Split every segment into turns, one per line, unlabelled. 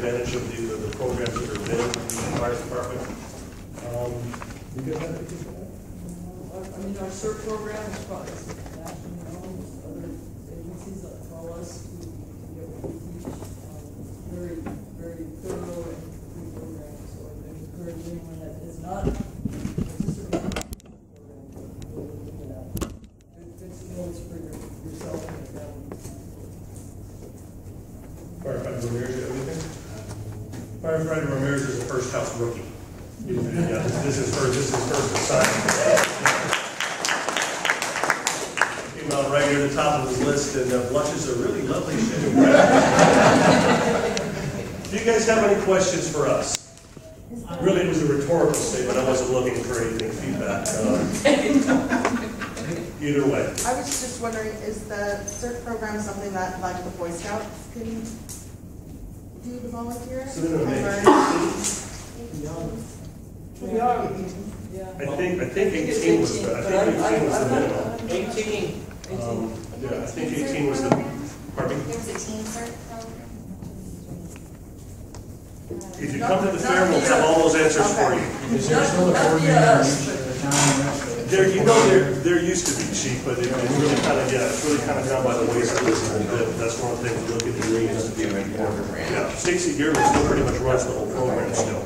advantage of the programs that are available in the fire department. You guys have anything for that?
I mean, our CERT program is probably nationally known. Other agencies that call us to get what we teach. Very, very thorough and complete program. So I encourage anyone that is not participating in the program to really look at that. Good skills for yourself and your family.
Firefighter Ramirez, you have anything? Firefighter Ramirez is a first house rookie. Yeah, this is first assignment. Came out right near the top of the list, and blushes a really lovely shade. Do you guys have any questions for us? Really, it was a rhetorical statement. I wasn't looking for anything feedback. Either way.
I was just wondering, is the CERT program something that, like, the Boy Scouts can do to volunteer?
So they're gonna
We are. Yeah.
I think 18 was the minimum.
18.
Yeah, I think 18 was the. Pardon me?
There was a teen CERT program.
If you come to the fair, we'll have all those answers for you.
Is there still a coordinator in each of the town?
There used to be, Chief, but it's really kind of, it's really kind of down by the wayside a little bit. That's one of the things we look at the used to be. Yeah, Stacy Gearman still pretty much runs the whole program still.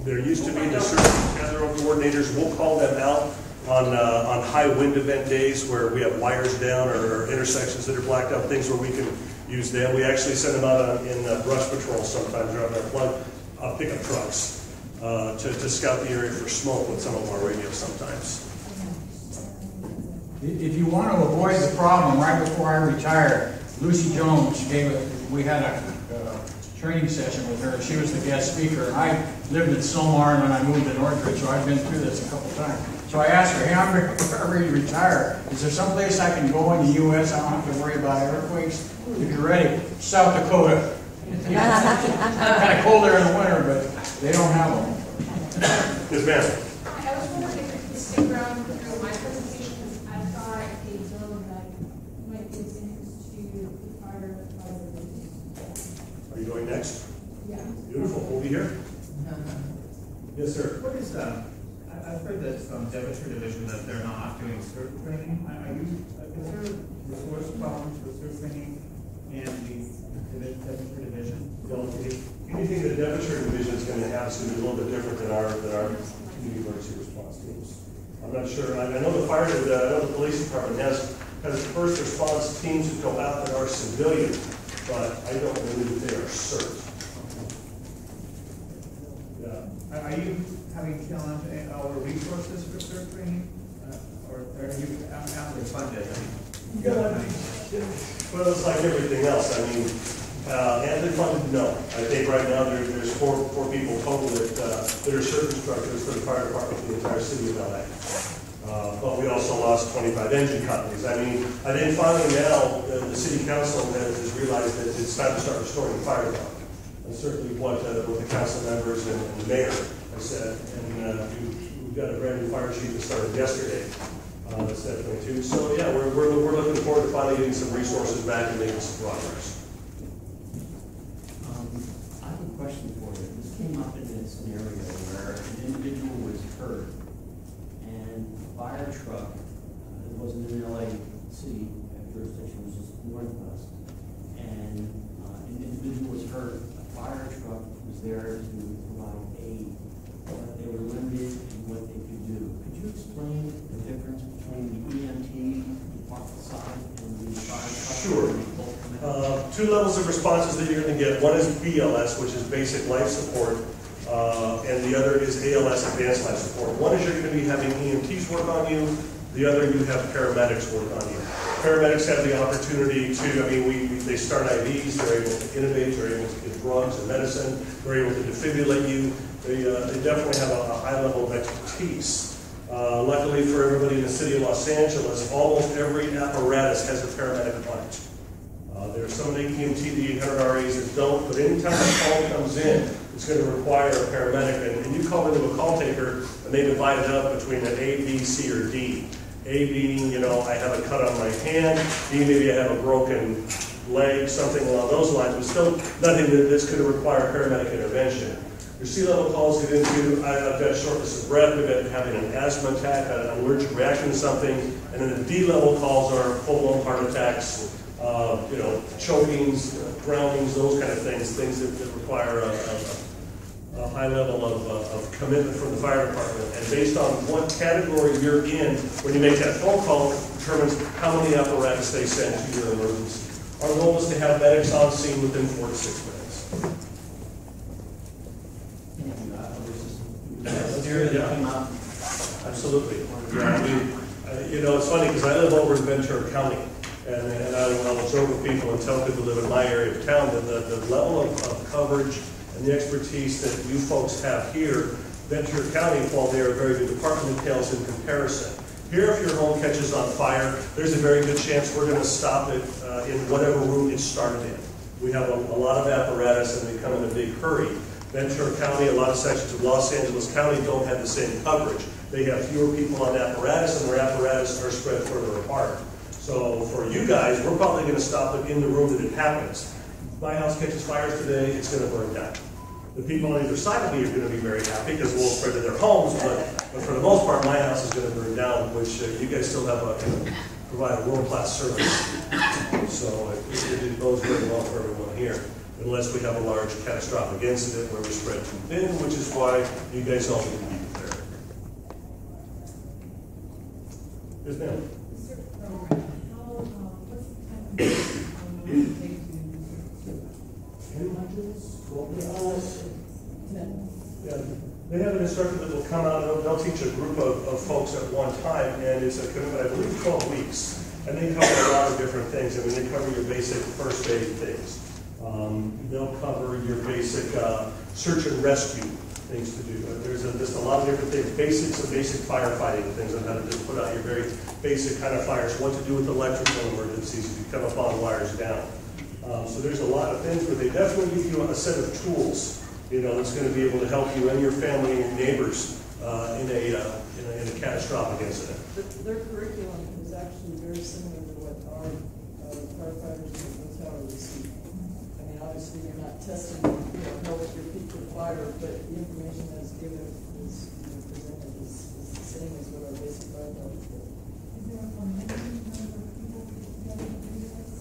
There used to be the certain gathering coordinators. We'll call them out on high wind event days where we have wires down or intersections that are blacked out, things where we can use them. We actually send them out in brush patrol sometimes, driving our plug pickup trucks to scout the area for smoke with some of our radios sometimes.
If you want to avoid the problem, right before I retired, Lucy Jones we had a training session with her. She was the guest speaker. I lived in Silmar and then I moved to Northridge, so I've been through this a couple times. So I asked her, hey, I'm ready to retire. Is there some place I can go in the U.S. I don't have to worry about earthquakes? If you're ready, South Dakota. Kind of cold there in the winter, but they don't have them.
Yes, ma'am.
I was wondering if you could stick around through my presentation because I've got a bill that might be of interest to the fire department.
Are you going next?
Yeah.
Beautiful. We'll be here. Yes, sir.
What is I've heard that from Devonshire Division that they're not doing CERT training. Is there resource problems for CERT training and the Devonshire Division?
Anything that Devonshire Division is going to have is going to be a little bit different than our community emergency response teams. I'm not sure. I know the police department has first response teams that go out that are civilian, but I don't believe that they are CERT. Yeah.
Are you having challenge or resources for CERT training, or are you after funded?
Well, it's like everything else. I mean, funded, no. I think right now there's four people total that are CERT instructors for the fire department for the entire city of LA. But we also lost 25 engine companies. I mean, I think finally now the city council has realized that it's time to start restoring the fire department. And certainly what the council members and the mayor have said. And we've got a brand new fire chief that started yesterday. That's definitely too. So yeah, we're looking forward to finally getting some resources back and making some progress.
I have a question for you. This came up in a scenario where an individual was hurt and a fire truck, it wasn't in LA City jurisdiction, it was just northwest, and an individual was hurt, a fire truck was there to provide aid, but they were limited in what they could do. Could you explain the difference between the EMT department side and the fire truck?
Sure. Two levels of responses that you're going to get. One is BLS, which is basic life support, and the other is ALS, advanced life support. One is you're going to be having EMTs work on you. The other, you have paramedics work on you. Paramedics have the opportunity to, they start IVs, they're able to intubate, they're able to get drugs and medicine, they're able to defibrillate you. They definitely have a high level of expertise. Luckily for everybody in the city of Los Angeles, almost every apparatus has a paramedic on it. There are some EMT, the 800 RAs that don't, but anytime a call comes in, it's going to require a paramedic. And you call into a call taker, and they divide it up between an A, B, C, or D. A being, I have a cut on my hand. B, maybe I have a broken leg, something along those lines, but still nothing that's going to require paramedic intervention. Your C-level calls get into, I've got shortness of breath, we've got having an asthma attack, an allergic reaction to something, and then the D-level calls are full-blown heart attacks, chokings, drownings, those kind of things that require a high level of commitment from the fire department. And based on what category you're in, when you make that phone call, determines how many apparatus they send to your emergency. Our goal is to have medics on scene within 4 to 6 minutes.
Yeah.
Absolutely. Yeah, I mean, it's funny because I live over in Ventura County, and I'll joke with people and tell people who live in my area of town that the level of coverage and the expertise that you folks have here, Ventura County, while they are a very good department, pales in comparison. Here, if your home catches on fire, there's a very good chance we're going to stop it in whatever room it started in. We have a lot of apparatus and they come in a big hurry. Ventura County, a lot of sections of Los Angeles County don't have the same coverage. They have fewer people on apparatus and their apparatus are spread further apart. So for you guys, we're probably going to stop it in the room that it happens. My house catches fires today, it's going to burn down. The people on either side of me are going to be very happy because it won't spread to their homes, but for the most part, my house is going to burn down, which you guys still have provide a world-class service. So it goes very well for everyone here, unless we have a large catastrophic incident where we spread too thin, which is why you guys all need to be prepared. Yes, ma'am. Yeah, they have an instructor that will come out and they'll teach a group of folks at one time, and it's a commitment, I believe, 12 weeks. And they cover a lot of different things. I mean, they cover your basic first aid things. They'll cover your basic search and rescue things to do. There's just a lot of different things, basics of basic firefighting, things on how to just put out your very basic kind of fires, what to do with electrical emergencies if you come upon wires down. So there's a lot of things, but they definitely give you a set of tools, that's going to be able to help you and your family and your neighbors in a catastrophic incident.
Their curriculum is actually very similar to what our firefighters in the tower receive. I mean, obviously you're not testing, know what your peak of fire, but the information that's given is presented is the same as what our basic firefighters do.
Is there a limited number of people together to do this?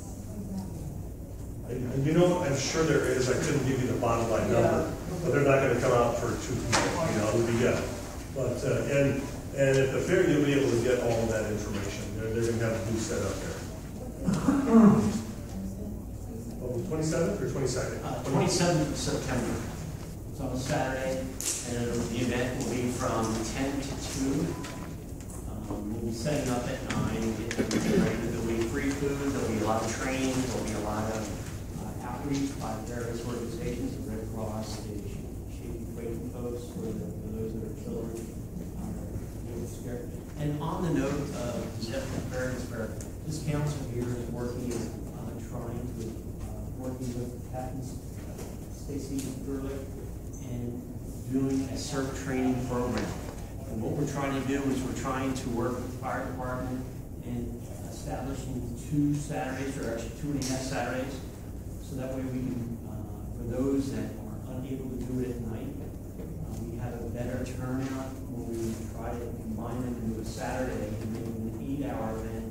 I'm sure there is. I couldn't give you the bottom line number, but they're not going to come out for 2 people. It would be But and at the fair, you'll be able to get all of that information. They're going to have a booth set up there. 27th or 22nd?
27th of September. It's on a Saturday, and the event will be from 10 to 2. We'll be setting up at 9, getting ready. There'll be free food, there'll be a lot of training, there'll be a lot of outreach by various organizations, the Red Cross, the Shaky Quaking folks, for those that are children. Scared. And on the note of disaster preparedness, this council here is working with Captain Stacy Gerlich and doing a CERT training program. And what we're trying to do is we're trying to work with the fire department in establishing 2 Saturdays, or actually 2.5 Saturdays, so that way we can, for those that are unable to do it at night, we have a better turnout when we try to combine them into a Saturday and make it an 8-hour event.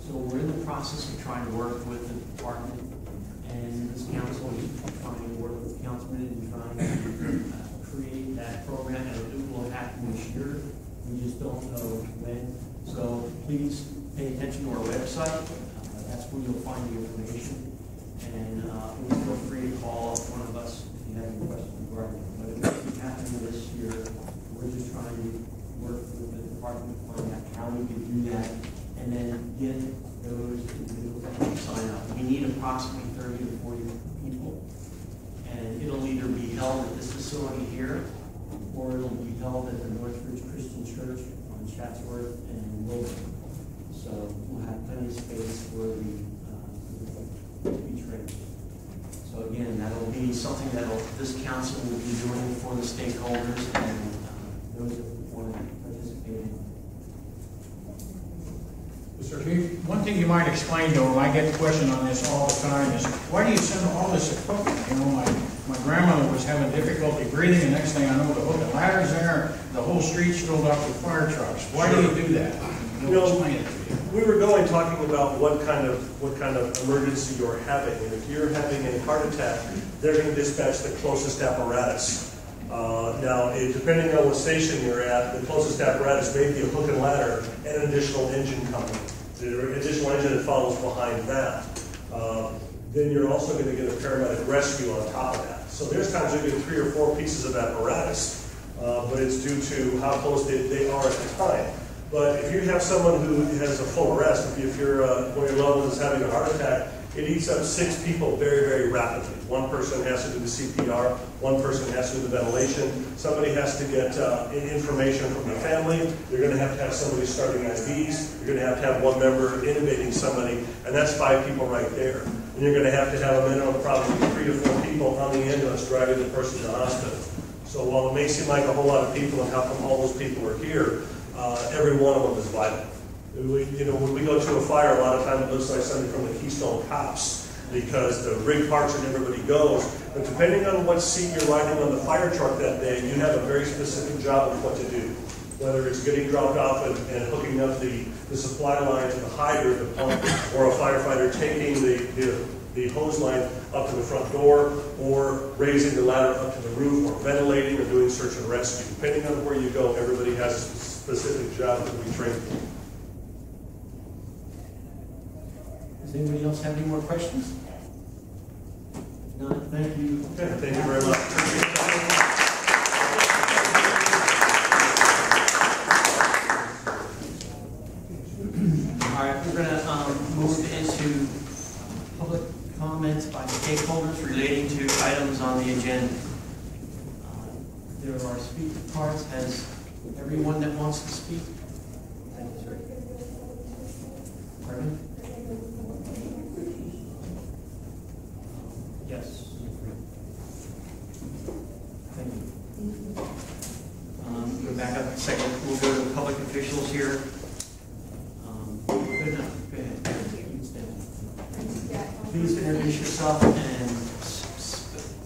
So we're in the process of trying to work with the department, and this council is trying to work with councilmen and trying to create that program, and it will happen this year. We just don't know when. So please pay attention to our website. That's where you'll find the information. And please feel free to call one of us if you have any questions regarding it. But it won't happen this year. We're just trying to work with the department to find out how we can do that, and then get those individuals that can sign up. We need approximately 30 to 40 people, and it'll either be held at this facility here, or it'll be held at the Northridge Christian Church on Chatsworth and Wilburn. So we'll have plenty of space for the be trained. So again, that'll be something that this council will be doing for the stakeholders and those that want to participate in.
Yes, sir.
Chief, one thing you might explain to them, I get the question on this all the time, is why do you send all this equipment? You know, my grandmother was having difficulty breathing, and next thing I know, the hook and ladder's there, the whole street's filled up with fire trucks. Why do you do that?
You know,
Explain it to you.
we were talking about what kind of emergency you're having, and if you're having a heart attack, they're going to dispatch the closest apparatus. Now, depending on what station you're at, the closest apparatus may be a hook and ladder and an additional engine company. The additional engine that follows behind that. Then you're also going to get a paramedic rescue on top of that. So there's times you get 3 or 4 pieces of apparatus, but it's due to how close they are at the time. But if you have someone who has a full arrest, if you're one of your loved ones is having a heart attack, it eats up 6 people very, very rapidly. One person has to do the CPR, one person has to do the ventilation, somebody has to get information from the family, you're going to have somebody starting IVs, you're going to have one member intubating somebody, and that's 5 people right there. And you're going to have a minimum of probably 3 to 4 people on the ambulance driving the person to the hospital. So while it may seem like a whole lot of people and how come all those people are here, every one of them is vital. When we go to a fire, a lot of times it looks like something from the Keystone Cops because the rig parks and everybody goes. But depending on what seat you're riding on the fire truck that day, you have a very specific job of what to do. Whether it's getting dropped off and hooking up the supply line to the hydrant, the pump, or a firefighter taking the hose line up to the front door, or raising the ladder up to the roof, or ventilating, or doing search and rescue. Depending on where you go, everybody has a specific job that we train for.
Does anybody else have any more questions? If not, thank you.
Okay, thank you very much.
All right, we're going to move into public comments by stakeholders relating to items on the agenda. There are speaker cards. Has everyone that wants to speak? Thank you, sir. Pardon? Yes. Thank you. Go back up a second. We'll go to public officials here. Good enough. Go ahead. You can stand. Please introduce yourself and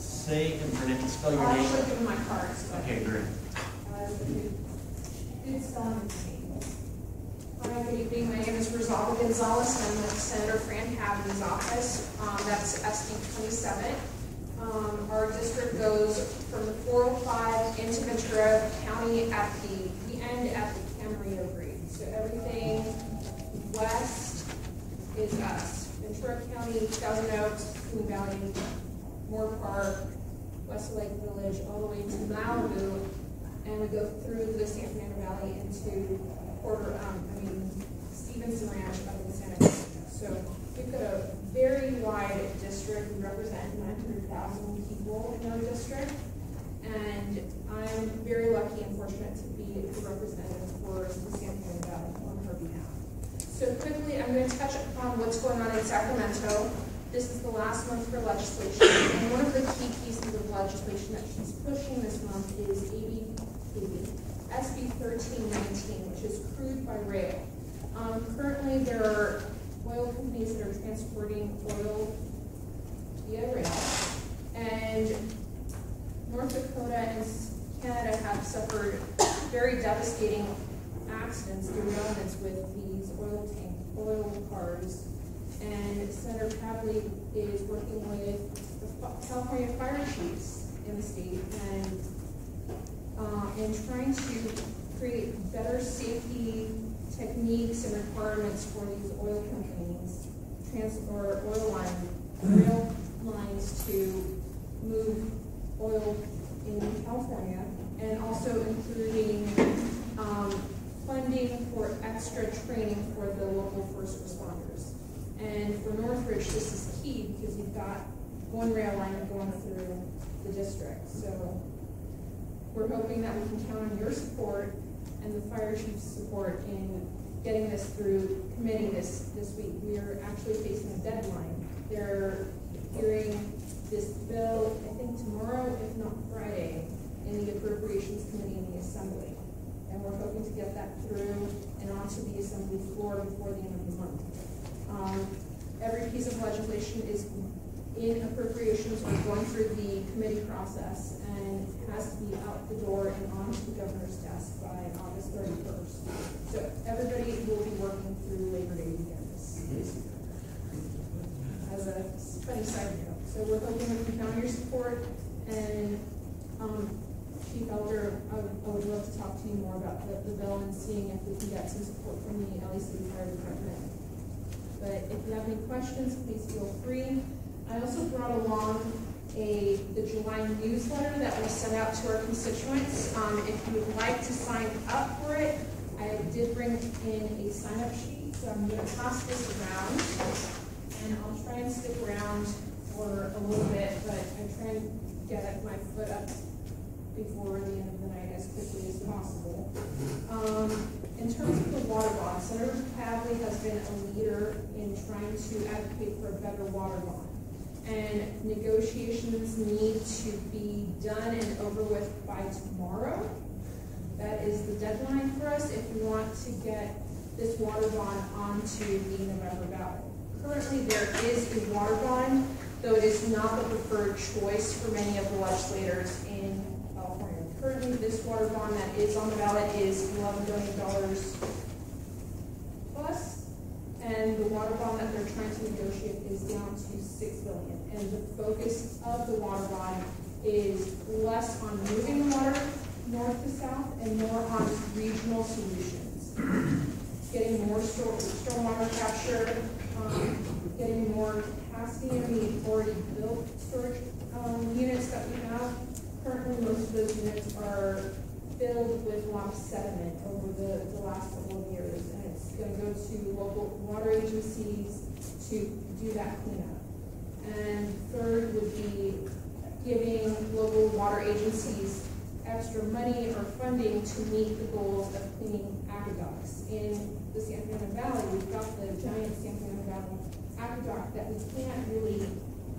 say and spell your
I'll
name.
actually give them my cards. But,
Okay, great.
it's Hi, good evening. My name is Rosalba Gonzalez. I'm with Senator Fran Haven's office. That's SD 27. Our district goes from the 405 into Ventura County we end at the Camarillo Breed. So everything west is us. Ventura County, Thousand Oaks, Coon Valley, Moore Park, West Lake Village, all the way to Malibu, and we go through the San Fernando Valley into Stevenson Ranch up in Santa Cruz. So we've got a very wide district. We represent 900,000 people in our district, and I'm very lucky and fortunate to be the representative for the San Fernando Valley on her behalf. So quickly, I'm going to touch upon what's going on in Sacramento. This is the last month for legislation, and one of the key pieces of legislation that she's pushing this month is SB 1319, which is crude by rail. Currently, there are oil companies that are transporting oil via rail, and North Dakota and Canada have suffered very devastating accidents, derailments with these oil cars. And Senator Pavley is working with the California fire chiefs in the state and trying to create better safety techniques and requirements for these oil companies, or rail lines to move oil in California, and also including funding for extra training for the local first responders. And for Northridge, this is key because you've got one rail line going through the district. So we're hoping that we can count on your support and the fire chief's support in getting this through committee this week. We are actually facing a deadline. They're hearing this bill, I think tomorrow, if not Friday, in the Appropriations Committee in the Assembly. And we're hoping to get that through and onto the assembly floor before the end of the month. Every piece of legislation is in appropriations or going through the committee process and has to be out the door and onto the governor's desk by August 31st. So everybody will be working through Labor Day weekend this year. As a funny side note. So we're hoping we can count your support, and Chief Elder, I would love to talk to you more about the bill and seeing if we can get some support from the LA City Fire Department. But if you have any questions, please feel free. I also brought along the July newsletter that we sent out to our constituents. If you would like to sign up for it, I did bring in a sign-up sheet, so I'm going to pass this around, and I'll try and stick around for a little bit, but I try and get my foot up before the end of the night as quickly as possible. In terms of the water bond, Senator Pavley has been a leader in trying to advocate for a better water bond. And negotiations need to be done and over with by tomorrow. That is the deadline for us if we want to get this water bond onto the November ballot. Currently, there is a water bond, though it is not the preferred choice for many of the legislators in California. Currently, this water bond that is on the ballot is $11 billion plus, and the water bond that they're trying to negotiate is down to $6 billion. And the focus of the water bond is less on moving the water north to south and more on regional solutions. Getting more stormwater capture, getting more capacity in the already built storage units that we have. Currently, most of those units are filled with a lot of sediment over the last couple of years, and it's going to go to local water agencies to do that cleanup. And third would be giving local water agencies extra money or funding to meet the goals of cleaning aqueducts. In the San Fernando Valley, we've got the giant San Fernando Valley aqueduct that we can't really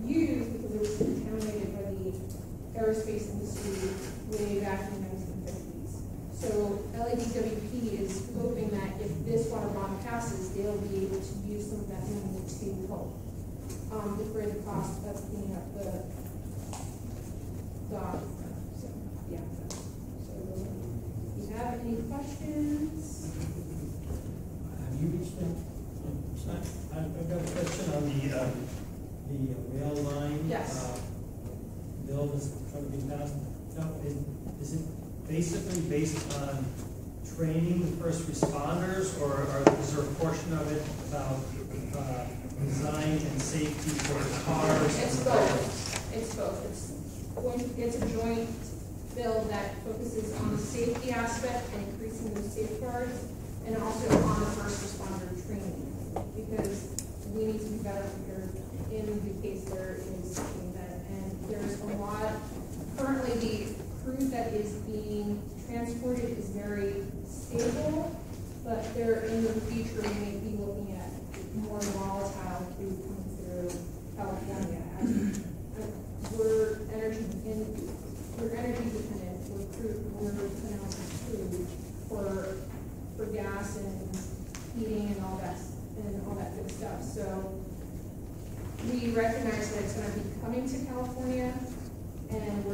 use because it was contaminated by the aerospace industry way back in the 1950s. So LADWP is hoping that if this water bond passes, they'll be able to use some of that money to help defray the cost of cleaning up the aqueduct. So, yeah. So, if you have any questions?
Have you reached out? I've got a question on the rail line.
Yes.
Bill that's trying to be passed. Now, is it basically based on training the first responders, or is there a portion of it about design and safety for cars?
It's both. It's both. It's a joint bill that focuses on the safety aspect and increasing those safeguards, and also on the first responder training, because we need to be better prepared in the case there is an event. And there's a lot, currently the crew that is being transported is very stable, but there in the future we may be looking at more volatile crew coming through California. We're energy dependent. We're dependent on food for gas and heating and all that good stuff. So we recognize that it's going to be coming to California, and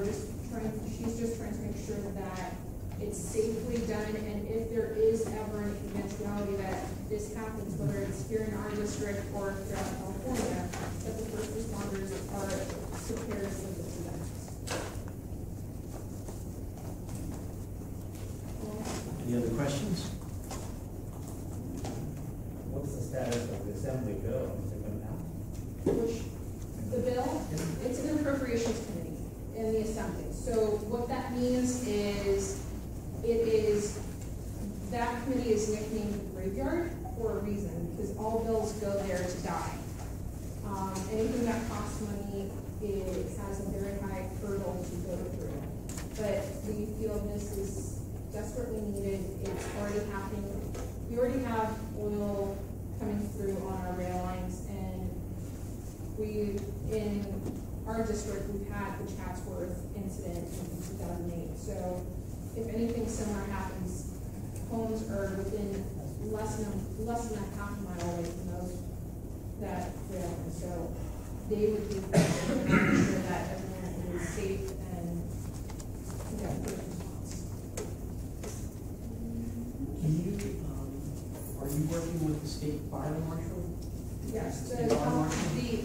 she's just trying to make sure that it's safely done, and if there is ever an eventuality that this happens, whether it's here in our district or throughout California, that the first responders are prepared for this event.
Any other questions?
What's the status of the assembly bill? Is it going out?
Which, the bill, it's an appropriations committee in the assembly. So what that means is, that committee is nicknamed the graveyard for a reason, because all bills go there to die. Anything that costs money, it has a very high hurdle to go through. But we feel this is desperately needed. It's already happening. We already have oil coming through on our rail lines, and in our district, we've had the Chatsworth incident in 2008. So if anything similar happens homes are within less than a half mile away from those that fail. And so they would be making sure that everyone is safe and get first response.
Are you working with the state fire marshal?
Yes,
State fire marshal?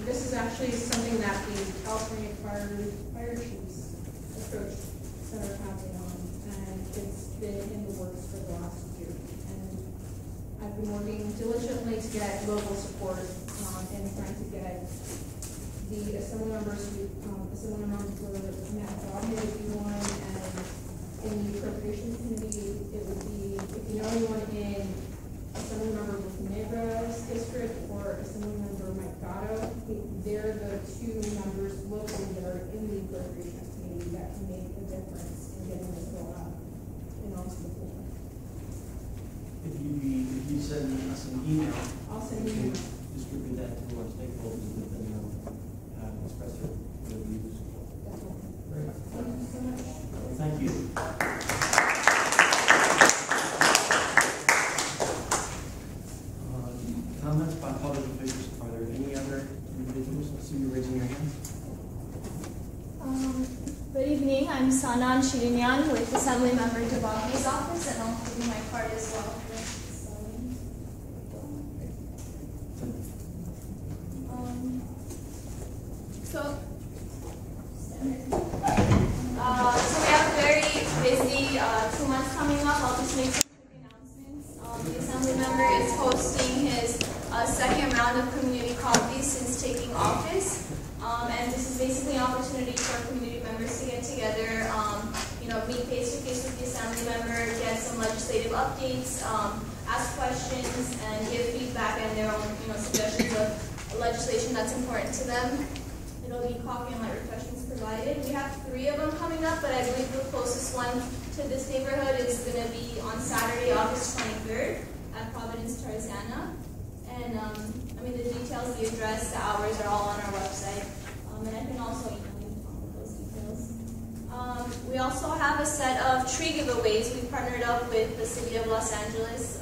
this is actually something that the California fire chiefs approached Senator Hadley on, and it's been in the works for the last year. And I've been working diligently to get local support and trying to get the assembly members were Matt Doddy would be one, and in the appropriations committee, it would be, if you know anyone in Assembly Member Nebra's district or Assembly Member Mike Gatto, they're the two members locally that are in the appropriations committee that can make a difference in getting this bill out and onto the floor.
If you send us an email,
I'll send
we
you.
can distribute that to our stakeholders and let them know, express their views. Very much.
Thank you so much.
Thank you. Comments by public officials. Are there any other individuals? I see you raising your hand.
Good evening. I'm Sanan Shirinyan with Assembly Member Debaki's office, and I'll give you my card as well. So we have a very busy 2 months coming up. I'll just make some quick announcements. The Assembly member is hosting his second round of community coffees since taking office. And this is basically an opportunity for community members to get together, meet face-to-face with the Assembly member, get some legislative updates, ask questions, and give feedback and their own, suggestions of legislation that's important to them. It'll be coffee and light refreshments provided. We have 3 of them coming up, but I believe the closest one to this neighborhood is going to be on Saturday, August 23rd at Providence, Tarzana. And the details, the address, the hours are all on our website. And I can also email you all of those details. We also have a set of tree giveaways. We partnered up with the City of Los Angeles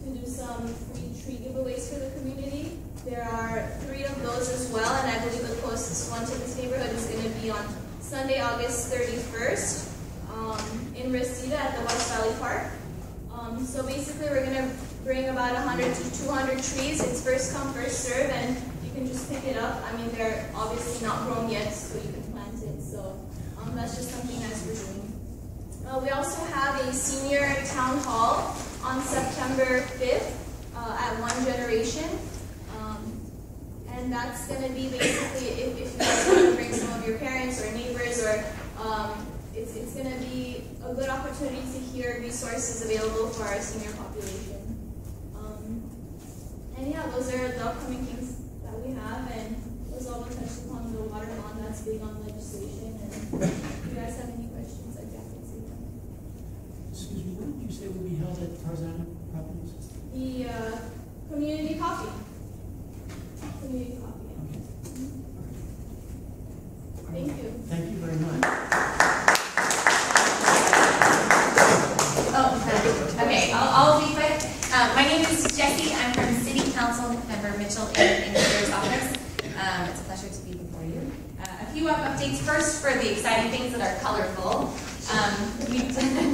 to do some free tree giveaways for the community. There are 3 of those as well, and I believe the closest one to this neighborhood is going to be on Sunday, August 31st in Reseda at the West Valley Park. So basically, we're going to bring about 100 to 200 trees. It's first come, first serve, and you can just pick it up. They're obviously not grown yet, so you can plant it. So that's just something nice we're doing. We also have a senior town hall on September 5th at One Generation. And that's going to be basically, if you guys want to bring some of your parents or neighbors, or it's going to be a good opportunity to hear resources available for our senior population. And yeah, those are the upcoming things that we have, and those all touched upon the water lawn that's big on legislation. And if you guys have any questions, I'd definitely say them.
Excuse me, what did you say will be held at Tarzana Properties?
The community coffee. Community coffee.
Okay.
Thank you.
Thank you very much.
Okay, I'll be quick. My name is Jessie. I'm from City Council Member Mitchell in the Mayor's office. It's a pleasure to be before you. A few updates first for the exciting things that are colorful.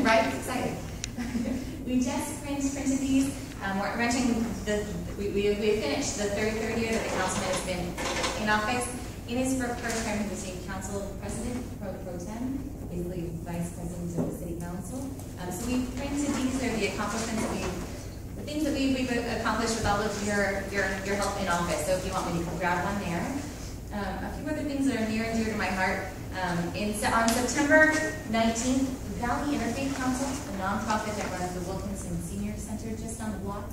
Right? It's exciting. We just printed these. We're renting we finished the third year that the councilman has been in office. In his first term, he was a council president, pro tem, basically vice president of the city council. So we printed these. They're the accomplishments the things that we've accomplished with all of your help in office. So if you want me to grab one there. A few other things that are near and dear to my heart. On September 19th, Valley Interfaith Council, a nonprofit that runs the Wilkinson Senior Center just on the block,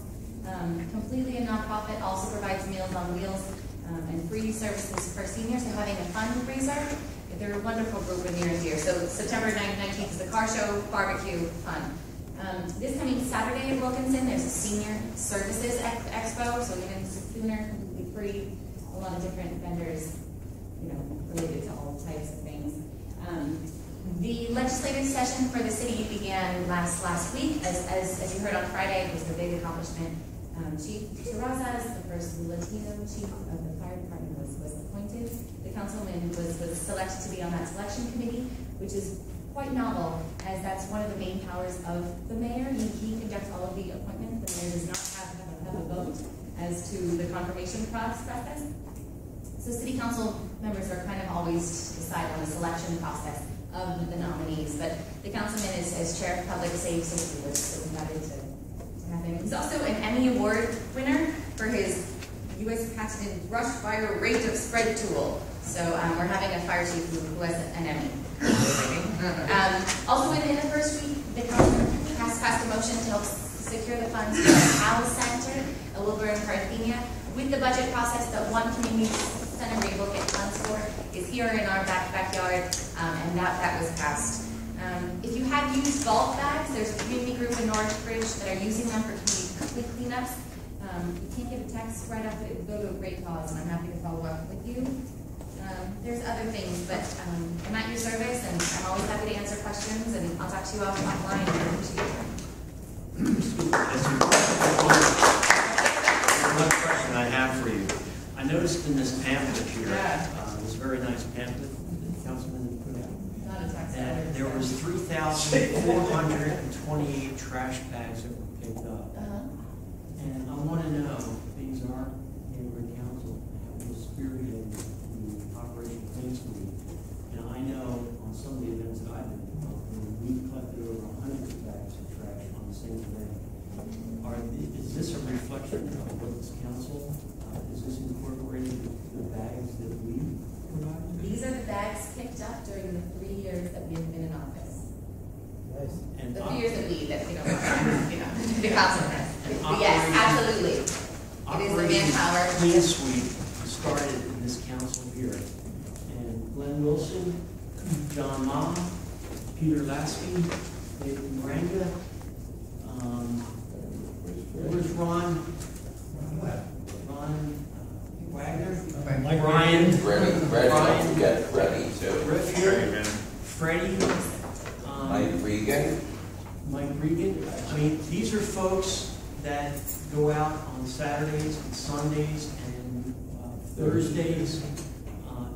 completely a nonprofit, also provides Meals on Wheels and free services for seniors. They're having a fundraiser. They're a wonderful group and near and dear. So September 19th is the car show, barbecue, fun. This coming Saturday in Wilkinson, there's a senior services expo, so even sooner, completely free. A lot of different vendors, related to all types of things. The legislative session for the city began last week. As you heard on Friday, it was the big accomplishment. Chief Terrazas, the first Latino chief of the fire department, was appointed. The councilman was selected to be on that selection committee, which is quite novel, as that's one of the main powers of the mayor. He conducts all of the appointments. The mayor does not have a vote as to the confirmation process. So city council members are kind of always decide on the selection process of the nominees, but the councilman is as chair of public safety, so we're excited to have him. He's also an Emmy Award winner for his U.S. patented brush fire rate of spread tool. So we're having a fire chief who has an Emmy. Also within the first week, the council has passed a motion to help secure the funds for the Howell Center, a Wilbur and Parthenia. With the budget process that one community center we will get funds for is here in our backyard, and that was passed. If you have used golf bags, there's a community group in Northridge that are using them for community cleanups. You can't get a text right up, but it would go to a great cause, and I'm happy to follow up with you. There's other things, but I'm at your service, and I'm always happy to answer questions, and I'll talk to you offline.
One question I have for you. I noticed in this pamphlet here, this very nice pamphlet that the councilman put out,
Not a tax
that there was 3,428 trash bags that were picked up. And I want to know, these are neighborhood council, have been spearheading the Operation Clean Sweep. And I know on some of the events that I've been involved in, we've collected over 100 bags of trash on the same day. Is this a reflection of what this council, is this incorporated the bags that we provided?
These are the bags picked up during the 3 years that we have been in office.
Nice.
And
The 3 years that we the council has. But yes, absolutely. It is the manpower.
Clean Sweep started in this council here. And Glenn Wilson, John Ma, Peter Lasky, David Miranda, where's Ron? Ron Wagner? Brian.
Brian, you got Freddie too.
Rick here. Freddie.
Mike Regan.
Mike Regan. I mean, these are folks that go out on Saturdays and Sundays and Thursdays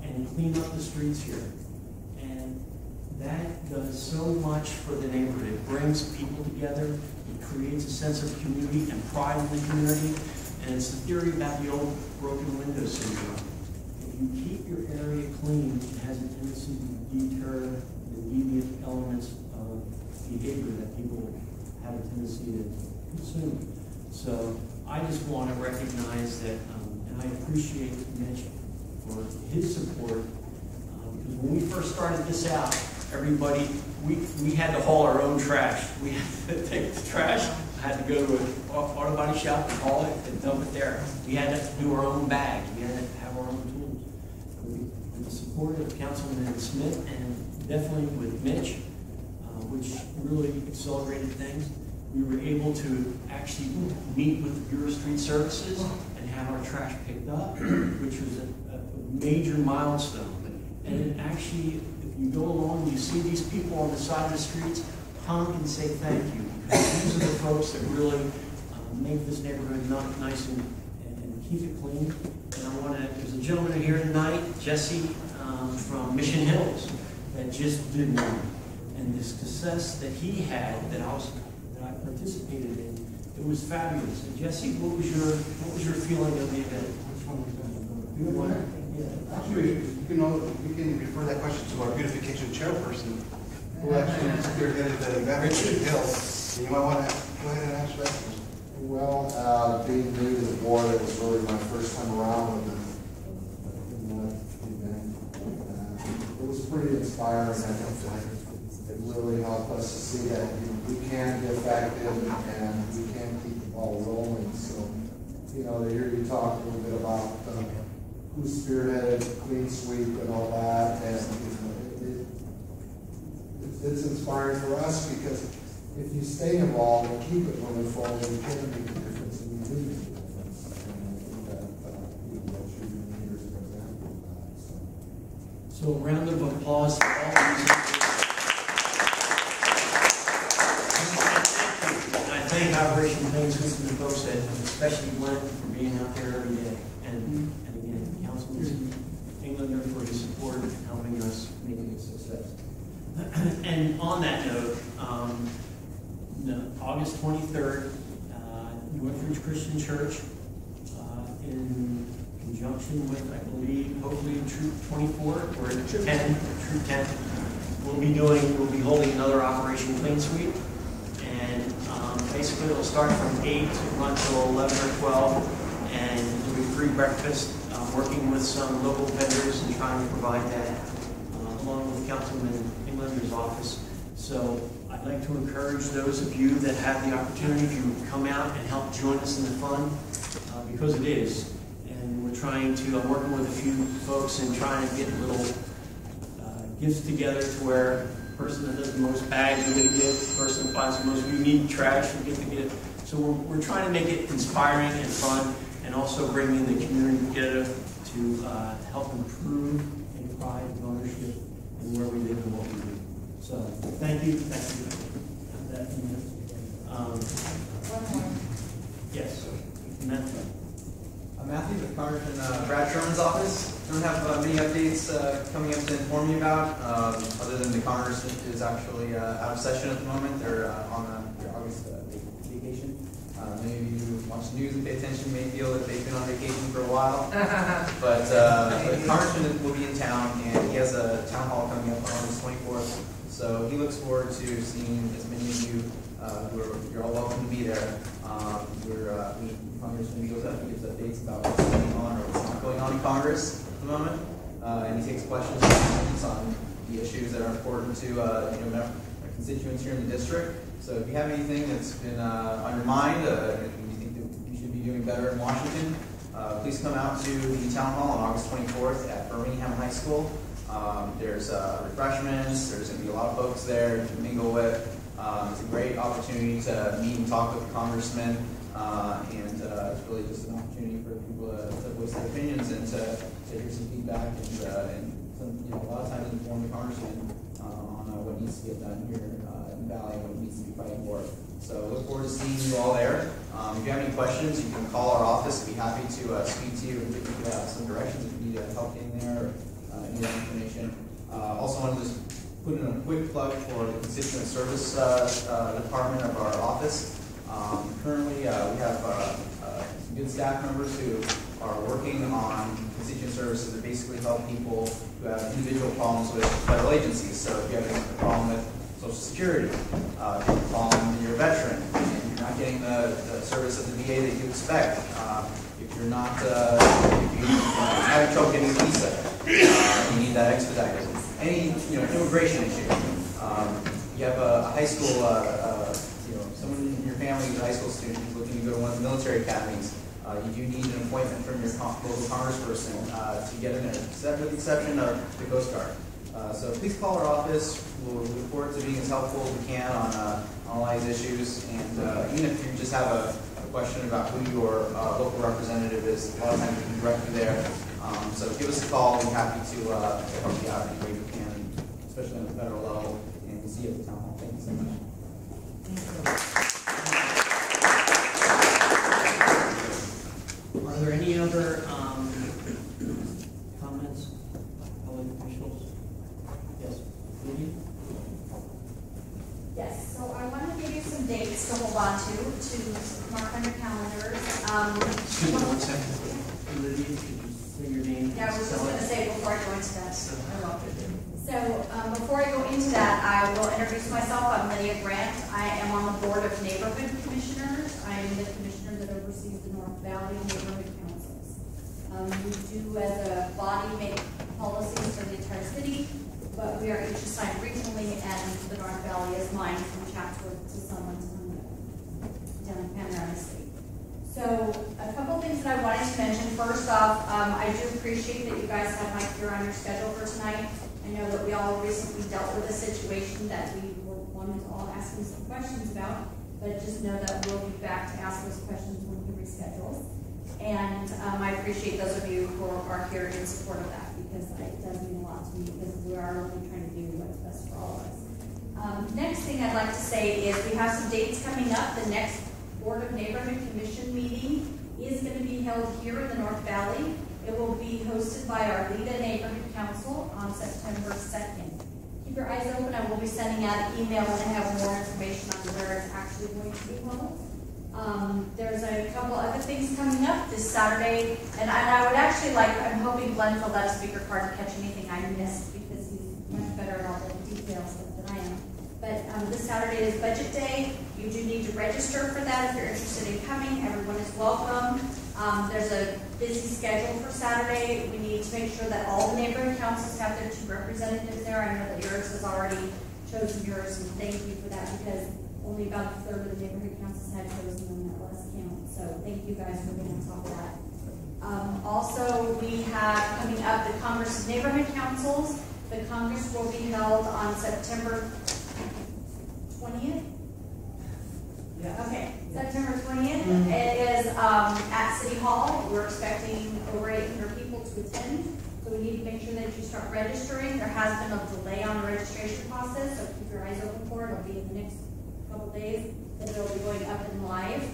and clean up the streets here. And that does so much for the neighborhood. It brings people together. It creates a sense of community and pride in the community. And it's the theory about the old broken window syndrome. If you keep your area clean, it has a tendency to deter the deviant elements of behavior that people have a tendency to consume. So I just want to recognize that, and I appreciate Mitch for his support, because when we first started this out, everybody, we had to haul our own trash. We had to take the trash, had to go to an auto body shop and haul it and dump it there. We had to do our own bags. We had to have our own tools. With the support of Councilman Smith and definitely with Mitch, which really accelerated things, we were able to actually meet with the Bureau of Street Services and have our trash picked up, which was a major milestone. And it actually, if you go along, you see these people on the side of the streets, honk and say thank you. Because these are the folks that really make this neighborhood nice and keep it clean. And I want to, there's a gentleman here tonight, Jesse from Mission Hills, that just did one. And the success that he had, that I participated in, it was fabulous. And Jesse, what was your feeling of the event?
Actually, we can refer that question to our beautification chairperson, who actually spearheaded the event, Richard Hill. You might want to go ahead and answer that question.
Well, being new to the board, it was really my first time around with the event. It was pretty inspiring. I think it really helped us to see that we can be effective and we can keep the ball rolling. So, to hear you talk a little bit about who spearheaded Clean Sweep and all that, and it's inspiring for us, because if you stay involved and keep it moving forward, you can make a difference, and you do make a difference. And I think that what you're doing here is an example of that.
So a round of applause for all these. especially Glenn for being out there every day. And again, Councilman Englander for his support in helping us make it a success. And on that note, August 23rd, Northridge Christian Church, in conjunction with, I believe, hopefully Troop 24 or Troop 10, we'll be holding another Operation Clean Sweep. And basically it'll start from 8 to run till 11 or 12, and there'll be free breakfast, working with some local vendors and trying to provide that, along with Councilman Englander's office. So I'd like to encourage those of you that have the opportunity to come out and help join us in the fun, because it is. And we're trying to, I'm working with a few folks and trying to get little gifts together to where the person that does the most bags will get a gift, the person that finds the most unique trash will get the gift. So we're trying to make it inspiring and fun, and also bringing the community together to help improve a pride of ownership in where we live and what we do. So thank you. Yes.
Matthew with Congressman Brad Sherman's office. Don't have many updates coming up to inform you about, other than the Congress is actually out of session at the moment. They're on their August vacation. Many of you watch the news and pay attention may feel that they've been on vacation for a while. But the Congressman will be in town, and he has a town hall coming up on August 24th. So he looks forward to seeing as many of you you're all welcome to be there. Congressman goes up and gives updates about what's going on or what's not going on in Congress at the moment, and he takes questions and comments on the issues that are important to our constituents here in the district. So if you have anything that's been on your mind, and you think that we should be doing better in Washington, please come out to the town hall on August 24th at Birmingham High School. There's refreshments. There's going to be a lot of folks there to mingle with. It's a great opportunity to meet and talk with the congressman, and it's really just an opportunity for people to voice their opinions and to hear some feedback and some, a lot of times inform the congressman on what needs to get done here in the Valley and what needs to be fighting for. So look forward to seeing you all there. If you have any questions, you can call our office. We'd be happy to speak to you and give you some directions if you need help getting there or any other information. Also wanted to just put in a quick plug for the constituent service department of our office. Currently, we have some good staff members who are working on constituent services that basically help people who have individual problems with federal agencies. So if you have a problem with Social Security, if you have a problem with you're a veteran, and you're not getting the service of the VA that you expect, if you're not, if you're having trouble getting a visa, you need that expedited. Any immigration issue. You have a high school, someone in your family who's a high school student who's looking to go to one of the military academies. You do need an appointment from your local congressperson to get in there, with the exception of the Coast Guard. So please call our office. We'll look forward to being as helpful as we can on all these issues. And even if you just have a question about who your local representative is, a lot of times you can direct you there. So give us a call. We're happy to help you out any way we can, especially on the federal level. And we'll see you at the town hall. Thank you so much.
Are there any other comments by public officials? Yes, Lydia?
Yes, so I want to give you some dates to hold on to mark on your calendars.
Excuse me 1 second. Lydia, could you say your name?
Yeah, I was just going to say before I go into that. So before I go into that, I will introduce myself. I'm Lydia Grant. I am on the board of neighborhood commissioners. I am the commissioner that oversees the North Valley neighborhood councils. We do, as a body, make policies for the entire city, but we are each assigned regionally, and the North Valley is mine from Chatsworth to someone's down in Panorama State. So a couple things that I wanted to mention. First off, I do appreciate that you guys have Mike here on your schedule for tonight. I know that we all recently dealt with a situation that we wanted to all ask him some questions about, but just know that we'll be back to ask those questions when he reschedules. And I appreciate those of you who are here in support of that, because it does mean a lot to me, because we are really trying to do what's best for all of us. Next thing I'd like to say is we have some dates coming up. The next
Board of Neighborhood Commission meeting is going to be held here in the North Valley. It will be hosted by our Leda Neighborhood Council on September 2nd. Keep your eyes open. I will be sending out an email when I have more information on where it's actually going to be held. There's a couple other things coming up this Saturday, and I would actually I'm hoping Glenn filled out a speaker card to catch anything I missed because he's much better at all the details than I am. But this Saturday is Budget Day. You do need to register for that if you're interested in coming. Everyone is welcome. There's a busy schedule for Saturday. We need to make sure that all the neighborhood councils have their 2 representatives there. I know that yours has already chosen yours, and thank you for that because only about a third of the neighborhood councils had chosen them at last count. So thank you guys for being on top of that. Also, we have coming up the Congress of Neighborhood Councils. The Congress will be held on September 20th.
Yeah.
Okay, September 20th. It is at City Hall. We're expecting over 800 people to attend. So we need to make sure that you start registering. There has been a delay on the registration process, so keep your eyes open for it. It'll be in the next couple days that it'll be going up and live.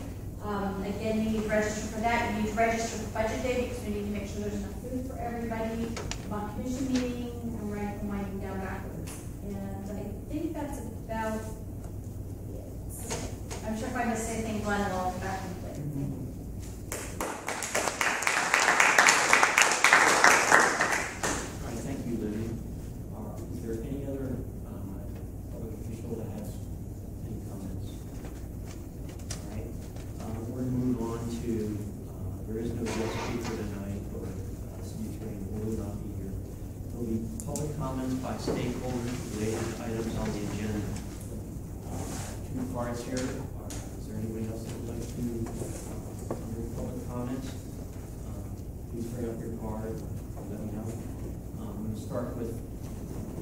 Again, you need to register for that. You need to register for Budget Day because we need to make sure there's enough food for everybody. On commission meeting, I'm winding down backwards. And I think that's about it. I'm sure if I missed anything, Glenn will come back and play.
All right, thank you, Libby. Is there any other public official that has any comments? All right, we're going to move on to, there is no guest speaker tonight, or city attorney will not be here. There will be public comments by stakeholders related to items on the agenda. 2 cards here. Is there anybody else that would like to make public comments? Please bring up your card. Let me know. I'm going to start with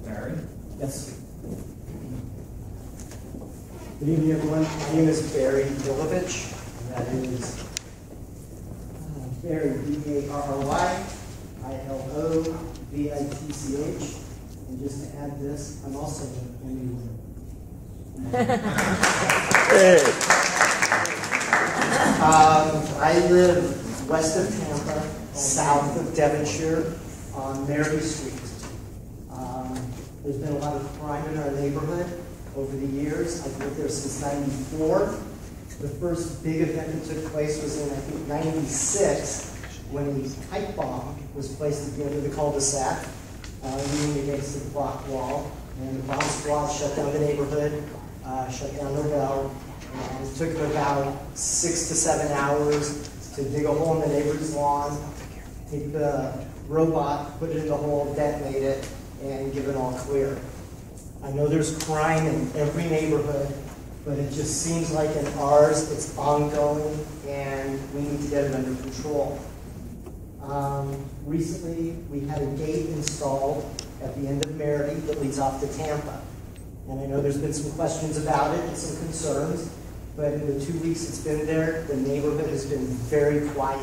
Barry.
Yes. Good evening, everyone. My name is Barry Vilovich. That is Barry, B-A-R-R-Y, I-L-O-V-I-T-C-H. And just to add this, I'm also an Emmy winner. I live west of Tampa, south of Devonshire, on Mary Street. There's been a lot of crime in our neighborhood over the years. I've lived there since '94. The first big event that took place was in, I think, '96, when a pipe bomb was placed at the end of the cul-de-sac, leaning against the block wall. And the bomb squad shut down the neighborhood, shut down the well. It took them about 6 to 7 hours to dig a hole in the neighbor's lawn, take the robot, put it in the hole, detonate it, and give it all clear. I know there's crime in every neighborhood, but it just seems like in ours it's ongoing and we need to get it under control. Recently, we had a gate installed at the end of Merity that leads off to Tampa. And I know there's been some questions about it and some concerns, but in the 2 weeks it's been there, the neighborhood has been very quiet.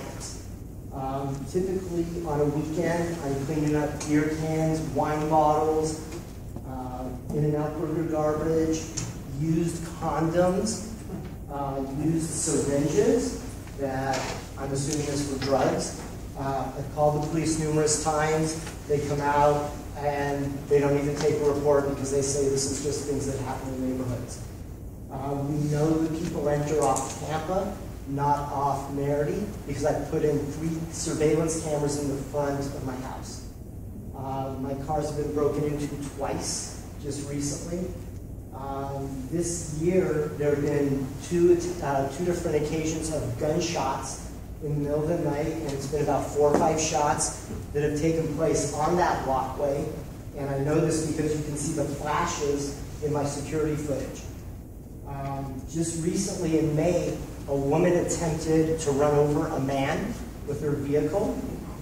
Typically on a weekend, I'm cleaning up beer cans, wine bottles, In-N-Out burger garbage, used condoms, used syringes that I'm assuming is for drugs. I've called the police numerous times. They come out and they don't even take a report because they say this is just things that happen in neighborhoods. We know that people enter off Tampa, not off Merity, because I've put in 3 surveillance cameras in the front of my house. My car's been broken into twice, just recently. This year, there have been two different occasions of gunshots in the middle of the night, and it's been about 4 or 5 shots that have taken place on that walkway. And I know this because you can see the flashes in my security footage. Just recently in May, a woman attempted to run over a man with her vehicle.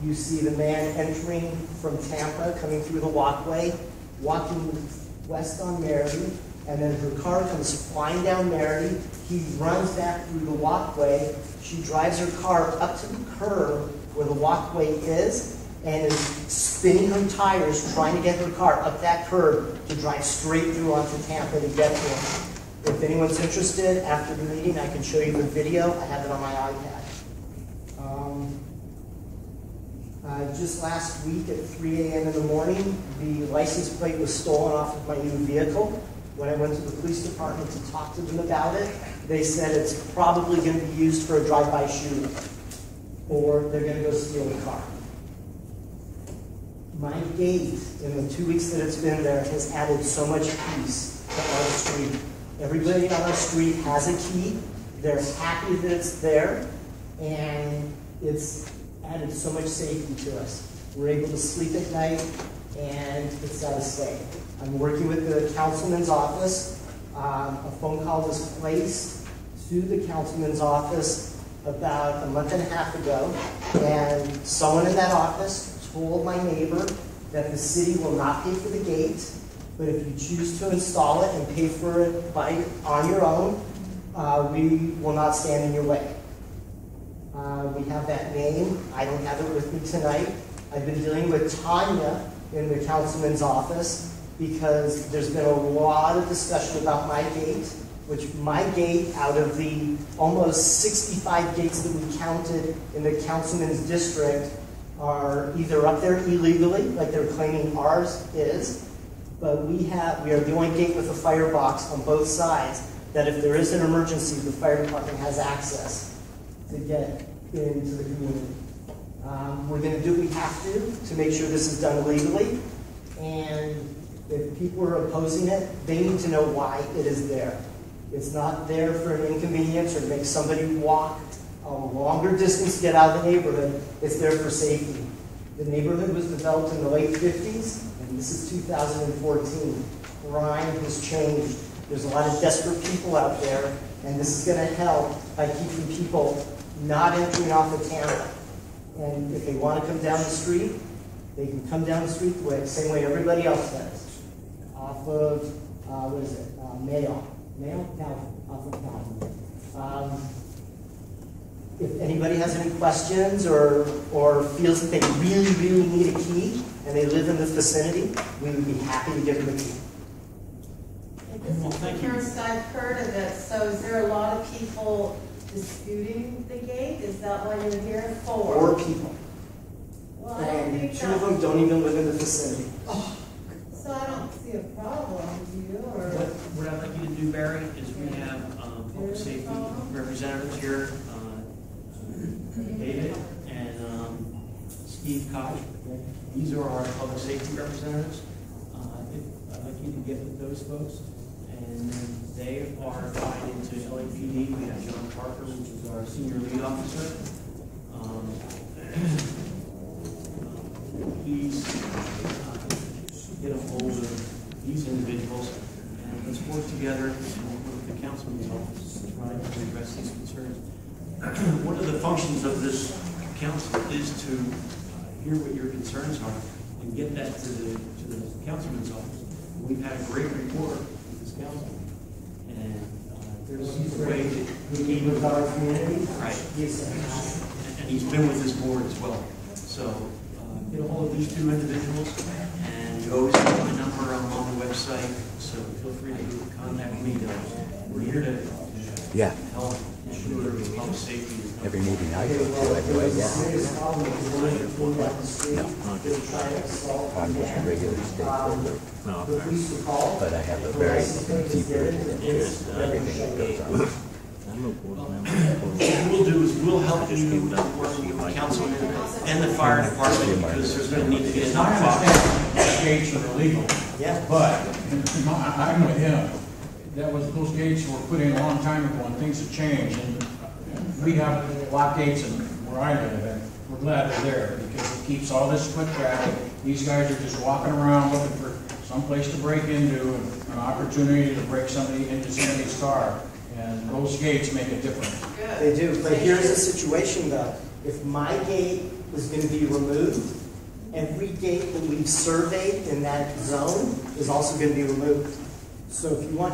You see the man entering from Tampa, coming through the walkway, walking west on Merity, and then her car comes flying down Merity. He runs back through the walkway. She drives her car up to the curb where the walkway is and is spinning her tires, trying to get her car up that curb to drive straight through onto Tampa to get to him. If anyone's interested, after the meeting, I can show you the video. I have it on my iPad. Just last week at 3 a.m. in the morning, the license plate was stolen off of my new vehicle. When I went to the police department to talk to them about it, they said it's probably going to be used for a drive-by shooting, or they're going to go steal the car. My gate, in the 2 weeks that it's been there, has added so much peace to our street. Everybody on our street has a key. They're happy that it's there, and it's added so much safety to us. We're able to sleep at night, and it's out of stay. I'm working with the councilman's office. A phone call was placed to the councilman's office about a month and a half ago, and someone in that office told my neighbor that the city will not pay for the gate, but if you choose to install it and pay for it on your own, we will not stand in your way. We have that name. I don't have it with me tonight. I've been dealing with Tanya in the councilman's office because there's been a lot of discussion about my gate, which my gate, out of the almost 65 gates that we counted in the councilman's district, are either up there illegally, like they're claiming ours is, but we are the only gate with a firebox on both sides that if there is an emergency, the fire department has access to get into the community. We're going to do what we have to make sure this is done legally, and if people are opposing it, they need to know why it is there. It's not there for an inconvenience or to make somebody walk a longer distance to get out of the neighborhood. It's there for safety. The neighborhood was developed in the late 50s, and this is 2014. Crime has changed. There's a lot of desperate people out there, and this is going to help by keeping people not entering off of Tampa. And if they want to come down the street, they can come down the street the same way everybody else does. Off of, what is it, Mayo? Off of Calvin. If anybody has any questions or feels that they really, really need a key and they live in the vicinity, we would be happy to give them a key.
The first I've heard of it, so is there a lot of people disputing the gate? Is that why you're here?
4 people.
Well, I don't
And
think
2 of them don't even live in the vicinity.
So I don't see a problem, do you? Or
What I'd like you to do, Barry, is we have public safety representatives here, David and Steve Koch. These are our public safety representatives. I'd like you to get with those folks, and they are tied into LAPD. We have John Parker, which is our senior lead officer. He's get a hold of these individuals, and let's work together with the councilman's office to try to address these concerns. One of the functions of this council is to hear what your concerns are and get that to the councilman's office. We've had a great rapport with this council, and there's a way that
he with our community.
Right.
Yes,
and he's been with this board as well. So get a hold of these 2 individuals, and you always have my number on the website, so feel free to contact me. We're here to help ensure public safety is
every meeting I go to, anyway, I'm just a regular stakeholder, but I have a very deeper interest in everything that goes on.
What we'll do is we'll help you work with the council and the fire department, because there's going to need to be a
Those gates are illegal.
Yeah.
But I'm with him. Those gates were put in a long time ago, and things have changed. And we have lock gates where I live, and we're glad they're there because it keeps all this foot traffic. These guys are just walking around looking for some place to break into, and an opportunity to break into somebody's car. And those gates make a difference.
They do, but here's the situation though. If my gate was going to be removed, every gate that we've surveyed in that zone is also going to be removed. So if you want